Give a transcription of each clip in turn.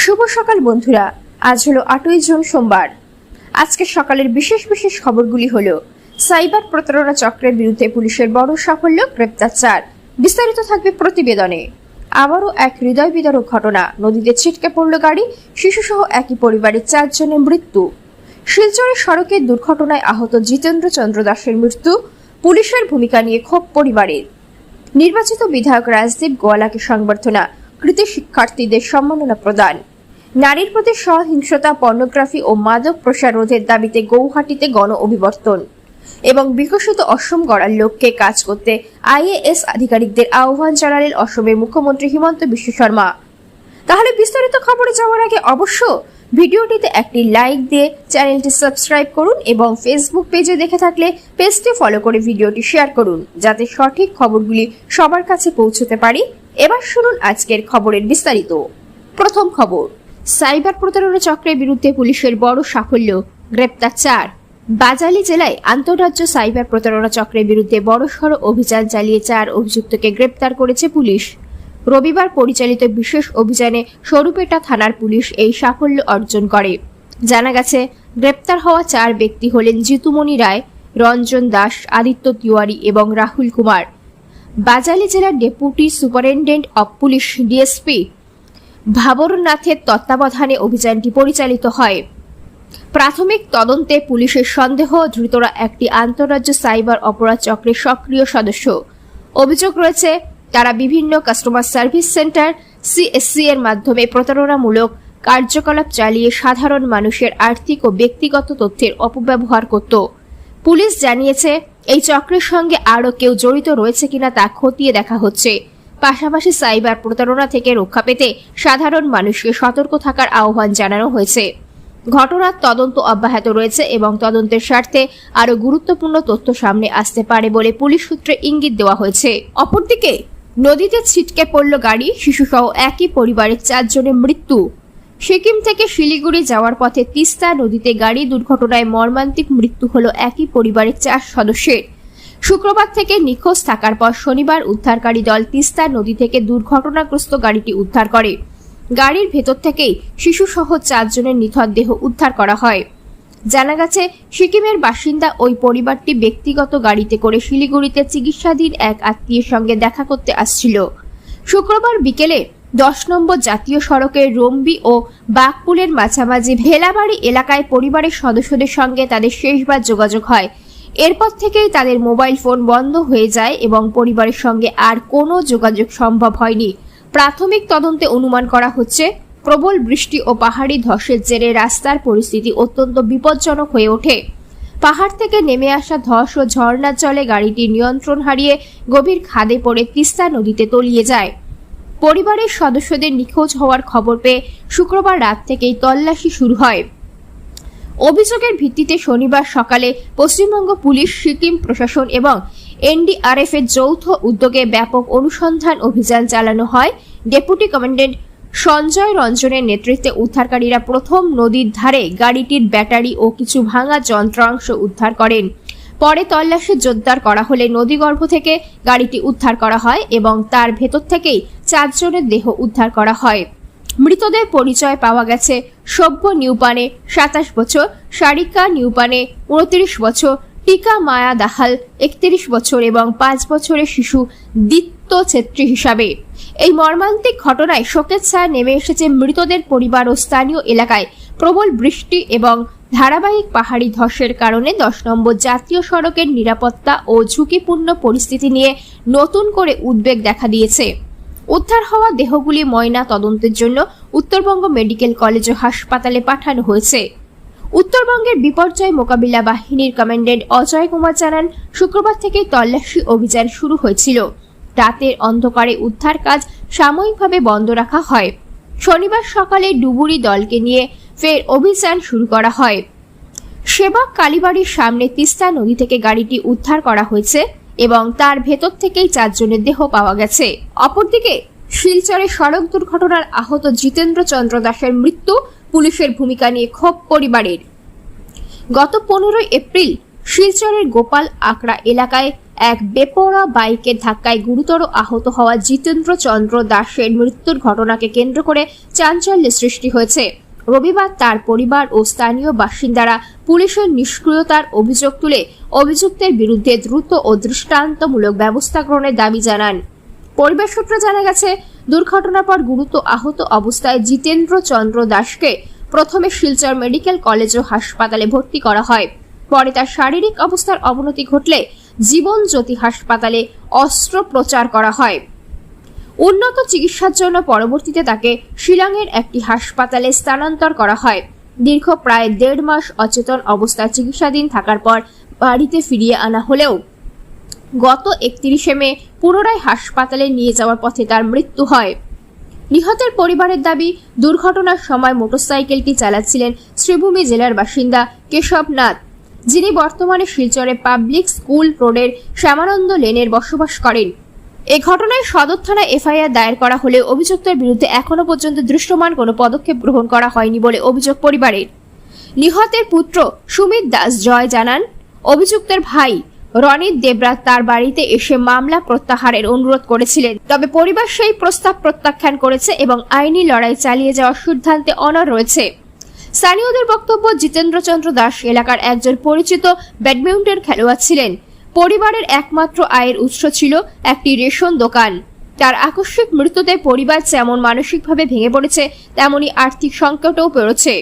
শুভ সকাল বন্ধুরা। আজ হলো 8ই জুন সোমবার। আজকে সকালের বিশেষ বিশেষ খবরগুলি হলো সাইবার প্রতারণা চক্রের বিরুদ্ধে পুলিশের বড় সাফল্য, গ্রেপ্তার 4। বিস্তারিত থাকবে প্রতিবেদনে। আবারও এক হৃদয় বিদারক ঘটনা, নদীতে ছিটকে পড়ল গাড়ি, শিশুসহ একই পরিবারের 4 জনের মৃত্যু। শিলচরের সড়কের দুর্ঘটনায় আহত জিতেন্দ্র চন্দ্র দাসের মৃত্যু, পুলিশের ভূমিকা নিয়ে ক্ষোভ পরিবারের। নির্বাচিত বিধায়ক রাজদীপ গোয়ালাকে সংবর্ধনা, কৃত শিক্ষার্থীদের সম্মাননা প্রদান। নারীর প্রতি সহিংসতা, পর্নোগ্রাফি ও মাদক প্রসার রোধের দাবিতে গৌহাটিতে গণ অভিবর্তন এবং বিকশিত অসম গড়ার লক্ষ্যে কাজ করতে আইএএস আধিকারিকদের আহ্বান জানালেন অসমের মুখ্যমন্ত্রী হিমন্ত বিশ্ব শর্মা। তাহলে বিস্তারিত খবরে যাওয়ার আগে অবশ্য ভিডিওটিতে একটি লাইক দিয়ে চ্যানেলটি সাবস্ক্রাইব করুন এবং ফেসবুক পেজে দেখে থাকলে পেজটি ফলো করে ভিডিওটি শেয়ার করুন, যাতে সঠিক খবরগুলি সবার কাছে পৌঁছতে পারি। এবার শুনুন আজকের খবরের বিস্তারিত। প্রথম খবর, সাইবার প্রতারণা চক্রের বিরুদ্ধে পুলিশের বড় সাফল্য, গ্রেপ্তার 4। বাজালি জেলায় আন্তঃরাজ্য সাইবার প্রতারণা চক্রের বিরুদ্ধে বড়সড় অভিযান চালিয়ে 4 অভিযুক্তকে গ্রেপ্তার করেছে পুলিশ। রবিবার পরিচালিত বিশেষ অভিযানে সরুপেটা থানার পুলিশ এই সাফল্য অর্জন করে। জানা গেছে, গ্রেপ্তার হওয়া 4 ব্যক্তি হলেন জিতুমণি রায়, রঞ্জন দাস, আদিত্য তিওয়ারি এবং রাহুল কুমার। বাজালি জেলার deputy superintendent of police DSP ভাবরনাথের তত্ত্বাবধানে অভিযানটি পরিচালিত হয়। প্রাথমিক তদন্তে পুলিশের সন্দেহ ধৃতরা একটি আন্তঃরাজ্য সাইবার অপরাধ চক্রের সক্রিয় সদস্য। অভিযোগ রয়েছে তারা বিভিন্ন কাস্টমার সার্ভিস সেন্টার সিএসসি এর মাধ্যমে প্রতারণামূলক কার্যকলাপ চালিয়ে সাধারণ মানুষের আর্থিক ও ব্যক্তিগত তথ্যের অপব্যবহার করত। পুলিশ জানিয়েছে, এই চক্রের সঙ্গে আরও কেউ জড়িত রয়েছে কিনা তা খতিয়ে দেখা হচ্ছে। পাশাপাশি সাইবার প্রতারণা থেকে রক্ষা পেতে সাধারণ মানুষকে সতর্ক থাকার আহ্বান জানানো হয়েছে। ঘটনার তদন্ত অব্যাহত রয়েছে এবং তদন্তের স্বার্থে আরও গুরুত্বপূর্ণ তথ্য সামনে আসতে পারে বলে পুলিশ সূত্রে ইঙ্গিত দেওয়া হয়েছে। অপরদিকে নদীতে ছিটকে পড়ল গাড়ি, শিশুসহ একই পরিবারের 4 জনের মৃত্যু। সিকিম থেকে শিলিগুড়ি যাওয়ার পথে তিস্তা নদীতে গাড়ি দুর্ঘটনায় মর্মান্তিক মৃত্যু হল একই পরিবারের 4 সদস্যের। শুক্রবার থেকে নিখোঁজ থাকার পর শনিবার উদ্ধারকারী দল তিস্তা নদী থেকে দুর্ঘটনাগ্রস্ত গাড়িটি উদ্ধার করে। গাড়ির ভেতর থেকেই শিশুসহ 4 জনের নিথর দেহ উদ্ধার করা হয়। জানা গেছে, সিকিমের বাসিন্দা ওই পরিবারটি ব্যক্তিগত গাড়িতে করে শিলিগুড়িতে চিকিৎসাধীন এক আত্মীয়ের সঙ্গে দেখা করতে আসছিল। শুক্রবার বিকেলে 10 নম্বর জাতীয় সড়কের রম্বি ও বাঘপুলের মাঝামাঝি ভেলাবাড়ি এলাকায় পরিবারের সদস্যদের সঙ্গে তাদের শেষবার যোগাযোগ হয়। এরপর থেকেই তাদের মোবাইল ফোন বন্ধ হয়ে যায় এবং পরিবারের সঙ্গে আর কোনো যোগাযোগ সম্ভব হয়নি। প্রাথমিক তদন্তে অনুমান করা হচ্ছে, প্রবল বৃষ্টি ও পাহাড়ি ধসের জেরে রাস্তার পরিস্থিতি অত্যন্ত বিপজ্জনক হয়ে ওঠে। পাহাড় থেকে নেমে আসা ধস ও ঝর্ণার জলে গাড়িটি নিয়ন্ত্রণ হারিয়ে গভীর খাদে পড়ে তিস্তা নদীতে তলিয়ে যায়। পরিবারের সদস্যদের নিখোঁজ হওয়ার খবর পেয়ে শুক্রবার রাত থেকেই তল্লাশি শুরু হয়। অভিযোগের ভিত্তিতে শনিবার সকালে পশ্চিমবঙ্গ পুলিশ, সিকিম প্রশাসন এবং এনডিআরএফ এর যৌথ উদ্যোগে ব্যাপক অনুসন্ধান অভিযান চালানো হয়। ডেপুটি কমান্ড্যান্ট সঞ্জয় রঞ্জনের নেতৃত্বে উদ্ধারকারীরা প্রথম নদীর ধারে গাড়িটির ব্যাটারি ও কিছু ভাঙা যন্ত্রাংশ উদ্ধার করেন। পরে তল্লাশি জোরদার করা হলে নদীগর্ভ থেকে গাড়িটি উদ্ধার করা হয় এবং তার ভেতর থেকেই 4 জনের দেহ উদ্ধার করা হয়। মৃতদের পরিচয় পাওয়া গেছে সভ্য নিউপানে 27 বছর, সারিকা নিউপানে 29 বছর, টিকা মায়া দাহাল 31 বছর এবং 5 বছরের শিশু দিত্য ছেত্রী হিসাবে। এই মর্মান্তিক ঘটনায় শোকের ছায়া নেমে এসেছে মৃতদের পরিবার ও স্থানীয় এলাকায়। প্রবল বৃষ্টি এবং ধারাবাহিক পাহাড়ি ধসের কারণে 10 নম্বর জাতীয় সড়কের নিরাপত্তা ও ঝুঁকিপূর্ণ পরিস্থিতি নিয়ে নতুন করে উদ্বেগ দেখা দিয়েছে। উদ্ধার হওয়া দেহগুলি ময়না তদন্তের জন্য উত্তরবঙ্গ মেডিকেল কলেজ ও হাসপাতালে পাঠানো হয়েছে। উত্তরবঙ্গের বিপর্যয় মোকাবিলা বাহিনীর কমান্ড্যান্ট অজয় কুমার জানান, শুক্রবার থেকে তল্লাশি অভিযান শুরু হয়েছিল। রাতের অন্ধকারে উদ্ধার কাজ সাময়িকভাবে বন্ধ রাখা হয়। শনিবার সকালে ডুবুরি দলকে নিয়ে ফের অভিযান শুরু করা হয়। সেবক কালীবাড়ির সামনে তিস্তা নদী থেকে গাড়িটি উদ্ধার করা হয়েছে এবং তার ভেতর থেকেই 4 জনের দেহ পাওয়া গেছে। অপরদিকে শিলচরে সড়ক দুর্ঘটনার আহত জিতেন্দ্র চন্দ্র দাসের মৃত্যু, পুলিশের ভূমিকা নিয়ে ক্ষোভ পরিবারের। গত 15 এপ্রিল শিলচরের গোপাল আকড়া এলাকায় এক বেপরোয়া বাইকের ধাক্কায় গুরুতর আহত হওয়া জিতেন্দ্র চন্দ্র দাসের মৃত্যুর ঘটনাকে কেন্দ্র করে চাঞ্চল্যের সৃষ্টি হয়েছে। রবিবার তার পরিবার ও স্থানীয় বাসিন্দারা পুলিশের নিষ্ক্রিয়তার অভিযোগ তুলে অভিযুক্তের বিরুদ্ধে দ্রুত ও দৃষ্টান্তমূলক ব্যবস্থা গ্রহণের দাবি জানান। পরিবার সূত্রে জানা গেছে, দুর্ঘটনার পর গুরুতর আহত অবস্থায় জিতেন্দ্র চন্দ্র দাসকে প্রথমে শিলচর মেডিকেল কলেজ ও হাসপাতালে ভর্তি করা হয়। পরে তার শারীরিক অবস্থার অবনতি ঘটলে জীবন জ্যোতি হাসপাতালে অস্ত্রোপচার করা হয়। উন্নত চিকিৎসার জন্য পরবর্তীতে তাকে শিলংয়ের একটি হাসপাতালে স্থানান্তর করা হয়। দীর্ঘ প্রায় 1.5 মাস অচেতন অবস্থায় চিকিৎসাধীন থাকার পর বাড়িতে ফিরিয়ে আনা হলেও গত 31 মে পুনরায় হাসপাতালে নিয়ে যাওয়ার পথে তার মৃত্যু হয়। নিহতের পরিবারের দাবি, দুর্ঘটনার সময় মোটরসাইকেলটি চালাচ্ছিলেন শ্রীভূমি জেলার বাসিন্দা কেশব নাথ, যিনি বর্তমানে শিলচরে পাবলিক স্কুল রোডের শ্যামানন্দ লেনের বসবাস করেন। এই ঘটনায় সদর থানায় এফআইআর দায়ের করা হলে অভিযুক্তের বিরুদ্ধে এখনো পর্যন্ত দৃশ্যমান কোনো পদক্ষেপ গ্রহণ করা হয়নি বলে অভিযোগ পরিবারের। নিহতের পুত্র সুমিত দাস জয় জানান, অভিযুক্তের ভাই রনিত দেবরাজ তার বাড়িতে এসে মামলা প্রত্যাহারের অনুরোধ করেছিলেন, তবে পরিবার সেই প্রস্তাব প্রত্যাখ্যান করেছে এবং আইনি লড়াই চালিয়ে যাওয়ার সিদ্ধান্তে অনড় রয়েছে। স্থানীয়দের বক্তব্য, জিতেন্দ্র চন্দ্র দাস এলাকার একজন পরিচিত ব্যাডমিন্টন খেলোয়াড় ছিলেন। পরিবারের একমাত্র আয়ের উৎস ছিল একটি রেশন দোকান। তার আকস্মিক মৃত্যুতে পরিবার যেমন মানসিকভাবে ভেঙে পড়েছে, তেমনি আর্থিক সংকটেও পড়েছে।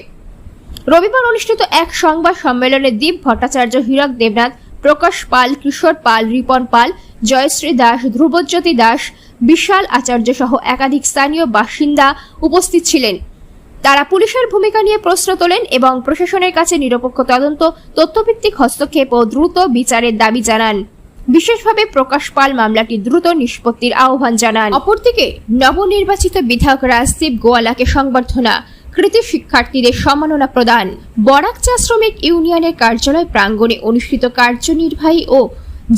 রবিবার অনুষ্ঠিত এক সংবাদ সম্মেলনে দীপ ভট্টাচার্য, হীরক দেবনাথ, প্রকাশ পাল, কিশোর পাল, রিপন পাল, জয়শ্রী দাস, ধ্রুবজ্যোতি দাস, বিশাল আচার্য সহ একাধিক স্থানীয় বাসিন্দা উপস্থিত ছিলেন। তারা পুলিশের ভূমিকা নিয়ে প্রশ্ন তোলেন এবং প্রশাসনের কাছে নিরপেক্ষ তদন্ত, তথ্যভিত্তিক হস্তক্ষেপ ও দ্রুত বিচারের দাবি জানান। বিশেষভাবে প্রকাশ পাল মামলাটি দ্রুত নিষ্পত্তির আহ্বান জানান। অপরদিকে নবনির্বাচিত বিধায়ক রাজদীপ গোয়ালাকে সংবর্ধনা, কৃতি শিক্ষার্থীদের সম্মাননা প্রদান। বরাক চা শ্রমিক ইউনিয়নের কার্যালয় প্রাঙ্গণে অনুষ্ঠিত কার্যনির্বাহী ও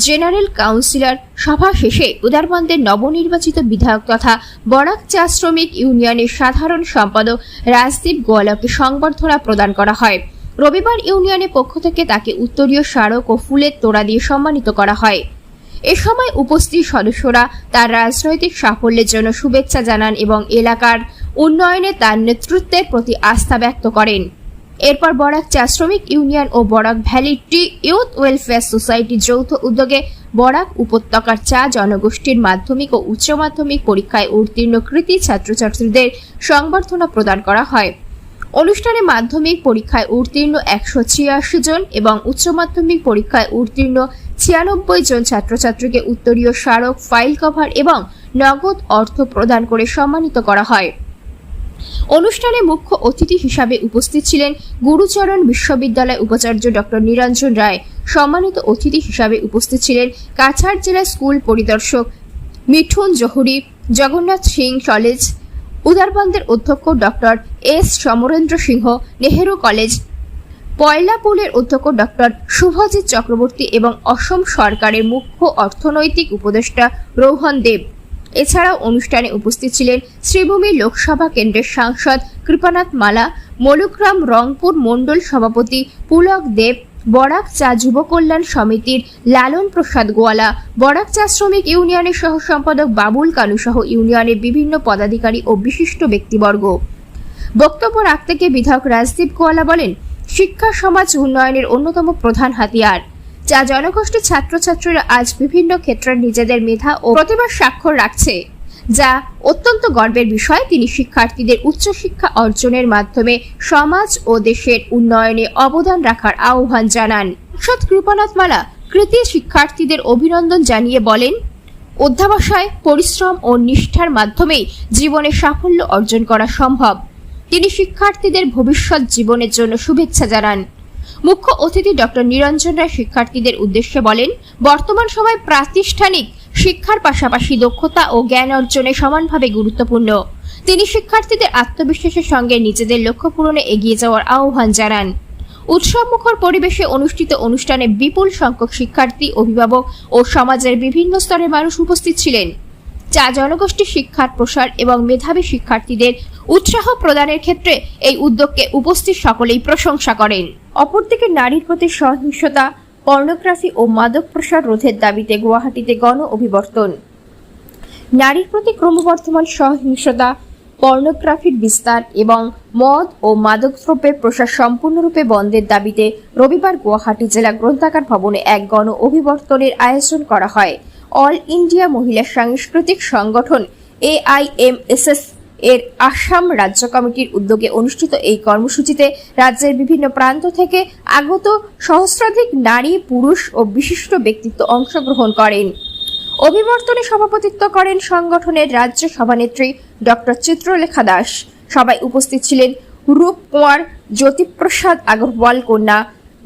জেনারেল কাউন্সিলর সভা শেষে উদারবন্দের নবনির্বাচিত বিধায়ক তথা বরাক চা শ্রমিক ইউনিয়নের সাধারণ সম্পাদক রাজদীপ গোয়ালাকে সংবর্ধনা প্রদান করা হয়। রবিবার ইউনিয়নের পক্ষ থেকে তাকে উত্তরীয় স্মারক ও ফুলের তোড়া দিয়ে সম্মানিত করা হয়। এ সময় উপস্থিত সদস্যরা তার রাজনৈতিক সাফল্যের জন্য শুভেচ্ছা জানান এবং এলাকার উন্নয়নে তার নেতৃত্বের প্রতি আস্থা ব্যক্ত করেন। এরপর বরাক চা শ্রমিক ইউনিয়ন ও বরাক ভ্যালি টি ইউথ ওয়েলফেয়ার সোসাইটির যৌথ উদ্যোগে বরাক উপত্যকার চা জনগোষ্ঠীর মাধ্যমিক ও উচ্চ মাধ্যমিক পরীক্ষায় উত্তীর্ণ কৃতী ছাত্রছাত্রীদের সংবর্ধনা প্রদান করা হয়। অনুষ্ঠানে মাধ্যমিক পরীক্ষায় উত্তীর্ণ 186 জন এবং উচ্চ মাধ্যমিক পরীক্ষায় উত্তীর্ণ 96 জন ছাত্রছাত্রীকে উত্তরীয় স্মারক, ফাইল কভার এবং নগদ অর্থ প্রদান করে সম্মানিত করা হয়। অনুষ্ঠানে মুখ্য অতিথি হিসাবে উপস্থিত ছিলেন গুরুচরণ বিশ্ববিদ্যালয় উপাচার্য ডক্টর নিরঞ্জন রায়। সম্মানিত অতিথি হিসাবে উপস্থিত ছিলেন কাছাড় জেলা স্কুল পরিদর্শক মিঠুন জহুরি, জগন্নাথ সিং কলেজ উদারবন্দের অধ্যক্ষ ডক্টর এস সমরেন্দ্র সিংহ, নেহেরু কলেজ পয়লাপুলের অধ্যক্ষ ডক্টর শুভজিৎ চক্রবর্তী এবং অসম সরকারের মুখ্য অর্থনৈতিক উপদেষ্টা রোহন দেব। এছাড়াও অনুষ্ঠানে উপস্থিত ছিলেন শ্রীভূমি লোকসভা কেন্দ্রের সাংসদ কৃপানাথ মালা, মলুগ্রাম রংপুর মণ্ডল সভাপতি পুলক দেব, বরাক চা যুব কল্যাণ সমিতির লালন প্রসাদ গোয়ালা, বরাক চা শ্রমিক ইউনিয়নের সহ সম্পাদক বাবুল কানু সহ ইউনিয়নের বিভিন্ন পদাধিকারী ও বিশিষ্ট ব্যক্তিবর্গ। বক্তব্য রাখতে গিয়ে বিধায়ক রাজদীপ গোয়ালা বলেন, শিক্ষা সমাজ উন্নয়নের অন্যতম প্রধান হাতিয়ার। চা জনগোষ্ঠীর ছাত্রছাত্রীরা আজ বিভিন্ন ক্ষেত্রে নিজেদের মেধা ও প্রতিভার স্বাক্ষর রাখছে, যা অত্যন্ত গর্বের বিষয়। তিনি শিক্ষার্থীদের উচ্চশিক্ষা অর্জনের মাধ্যমে সমাজ ও দেশের উন্নয়নে অবদান রাখার আহ্বান জানান। সাংসদ কৃপানাথ মালা কৃতী শিক্ষার্থীদের অভিনন্দন জানিয়ে বলেন, অধ্যাবসায়, পরিশ্রম ও নিষ্ঠার মাধ্যমেই জীবনে সাফল্য অর্জন করা সম্ভব। তিনি শিক্ষার্থীদের ভবিষ্যৎ জীবনের জন্য শুভেচ্ছা জানান। মুখ্য অতিথি ডক্টর নিরঞ্জন রায় শিক্ষার্থীদের উদ্দেশ্যে বলেন, বর্তমান সময় প্রাতিষ্ঠানিক শিক্ষার পাশাপাশি দক্ষতা ও জ্ঞান অর্জনে সমানভাবে গুরুত্বপূর্ণ। তিনি শিক্ষার্থীদের আত্মবিশ্বাসের সঙ্গে নিজেদের লক্ষ্য পূরণে এগিয়ে যাওয়ার আহ্বান জানান। উৎসবমুখর পরিবেশে অনুষ্ঠিত অনুষ্ঠানে বিপুল সংখ্যক শিক্ষার্থী, অভিভাবক ও সমাজের বিভিন্ন স্তরের মানুষ উপস্থিত ছিলেন। চা জনগোষ্ঠী শিক্ষার প্রসার এবং মেধাবী শিক্ষার্থীদের উৎসাহ প্রদানের ক্ষেত্রে এই উদ্যোগকে উপস্থিত সকলেই প্রশংসা করেন। অপরদিকে নারীর প্রতি সহিংসতা পর্নোগ্রাফি ও মাদক প্রসার রোধের দাবিতে গুয়াহাটিতে গণ অভিবর্তন। নারীর প্রতি ক্রমবর্ধমান সহিংসতা, পর্নোগ্রাফির বিস্তার এবং মদ ও মাদকদ্রব্যের প্রসার সম্পূর্ণরূপে বন্ধের দাবিতে রবিবার গুয়াহাটি জেলা গ্রন্থাগার ভবনে এক গণ অভিবর্তনের আয়োজন করা হয়। অল ইন্ডিয়া মহিলা সাংস্কৃতিক সংগঠন AIMSS এর আসাম রাজ্য কমিটির উদ্যোগে অনুষ্ঠিত এই কর্মসূচিতে রাজ্যের বিভিন্ন প্রান্ত থেকে আগত সহস্রাধিক নারী, পুরুষ ও বিশিষ্ট ব্যক্তিত্ব অংশগ্রহণ করেন। অভিবর্তনে সভাপতিত্ব করেন সংগঠনের রাজ্য সভানেত্রী ডক্টর চিত্রলেখা দাস। সবাই উপস্থিত ছিলেন রূপ কুমার, জ্যোতিপ্রসাদ আগরওয়াল কন্যা,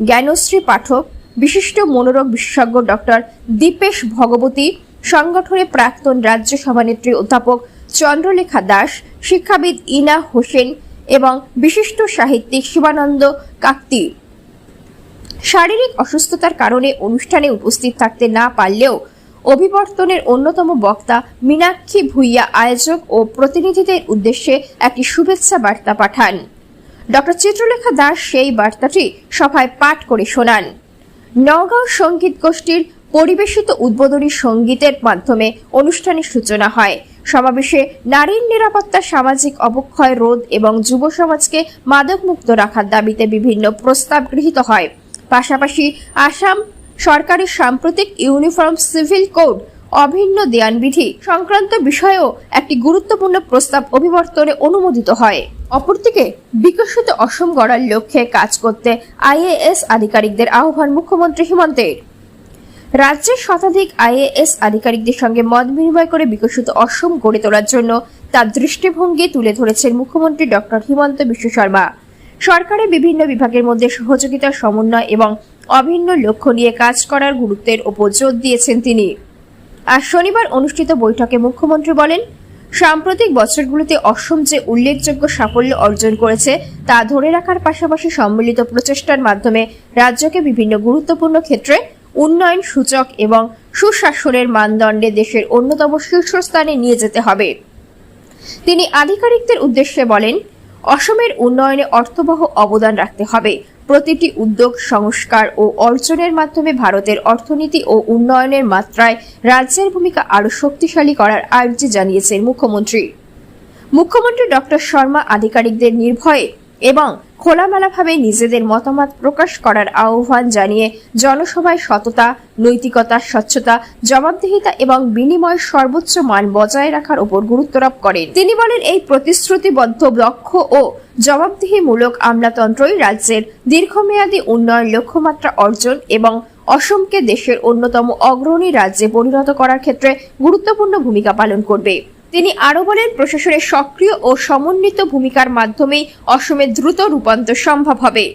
জ্ঞানশ্রী পাঠক, বিশিষ্ট মনোরোগ বিশেষজ্ঞ ডক্টর দীপেশ ভগবতী, সংগঠনের প্রাক্তন রাজ্য সভানেত্রী অধ্যাপক চন্দ্রলেখা দাস, শিক্ষাবিদ ইনা হোসেন এবং বিশিষ্ট সাহিত্যিক শিবানন্দ কাকতি। শারীরিক অসুস্থতার কারণে অনুষ্ঠানে উপস্থিত থাকতে না পারলেও অভিবর্তনের অন্যতম বক্তা মীনাক্ষী ভুইয়া আয়োজক ও প্রতিনিধিদের উদ্দেশ্যে একটি শুভেচ্ছা বার্তা পাঠান। ডক্টর চিত্রলেখা দাস সেই বার্তাটি সভায় পাঠ করে শোনান। নওগাঁও সঙ্গীত গোষ্ঠীর পরিবেশিত উদ্বোধনী সঙ্গীতের মাধ্যমে অনুষ্ঠানের সূচনা হয়। সমাবেশে নারীর নিরাপত্তা, সামাজিক অবক্ষয় রোধ এবং যুব সমাজকে মাদকমুক্ত রাখার দাবিতে বিভিন্ন প্রস্তাব গৃহীত হয়। পাশাপাশি আসাম সরকারের সাম্প্রতিক ইউনিফর্ম সিভিল কোড অভিন্ন দেয়ানবিধি সংক্রান্ত বিষয়েও একটি গুরুত্বপূর্ণ প্রস্তাব অভিবর্তনে অনুমোদিত হয়। অপরদিকে বিকশিত অসম গড়ার লক্ষ্যে কাজ করতে IAS আধিকারিকদের আহ্বান মুখ্যমন্ত্রী হিমন্তের। রাজ্যের শতাধিক IAS আধিকারিকদের সঙ্গে মত বিনিময় করে বিকশিত অসম গড়ে তোলার জন্য তার দৃষ্টিভঙ্গি তুলে ধরেছেন মুখ্যমন্ত্রী ডক্টর হিমন্ত বিশ্ব শর্মা। সরকারের বিভিন্ন বিভাগের মধ্যে সহযোগিতা, সমন্বয় এবং অভিন্ন লক্ষ্য নিয়ে কাজ করার গুরুত্বের ওপর জোর দিয়েছেন তিনি। আজ শনিবার অনুষ্ঠিত বৈঠকে মুখ্যমন্ত্রী বলেন, সাম্প্রতিক বছরগুলিতে অসম যে উল্লেখযোগ্য সাফল্য অর্জন করেছে তা ধরে রাখার পাশাপাশি সম্মিলিত প্রচেষ্টার মাধ্যমে রাজ্যকে বিভিন্ন গুরুত্বপূর্ণ ক্ষেত্রে উন্নয়ন সূচক এবং সুশাসনের মানদণ্ডে দেশের অন্যতম শীর্ষস্থানে নিয়ে যেতে হবে। তিনি আধিকারিকদের উদ্দেশ্যে বলেন, অসমের উন্নয়নে অর্থবহ অবদান রাখতে হবে। প্রতিটি উদ্যোগ, সংস্কার ও অর্জনের মাধ্যমে ভারতের অর্থনীতি ও উন্নয়নের মাত্রায় রাজ্যের ভূমিকা আরও শক্তিশালী করার আর্জি জানিয়েছেন মুখ্যমন্ত্রী। মুখ্যমন্ত্রী ডক্টর শর্মা আধিকারিকদের নির্ভয়ে এবং খোলামেলাভাবে নিজেদের মতামত প্রকাশ করার আহ্বান জানিয়ে জনসভায় সততা, নৈতিকতা, স্বচ্ছতা, জবাবদিহিতা এবং বিনিময়ের সর্বোচ্চ মান বজায় রাখার উপর গুরুত্বারোপ করেন। তিনি বলেন, এই প্রতিশ্রুতিবদ্ধ, দক্ষ ও জবাবদিহিমূলক আমলাতন্ত্রই রাজ্যের দীর্ঘমেয়াদী উন্নয়ন লক্ষ্যমাত্রা অর্জন এবং অসমকে দেশের অন্যতম অগ্রণী রাজ্যে পরিণত করার ক্ষেত্রে গুরুত্বপূর্ণ ভূমিকা পালন করবে। তিনি আরও বলেন, প্রশাসনের সক্রিয় ও সমন্বিত ভূমিকার মাধ্যমেই অসমের দ্রুত রূপান্তর সম্ভব হবে।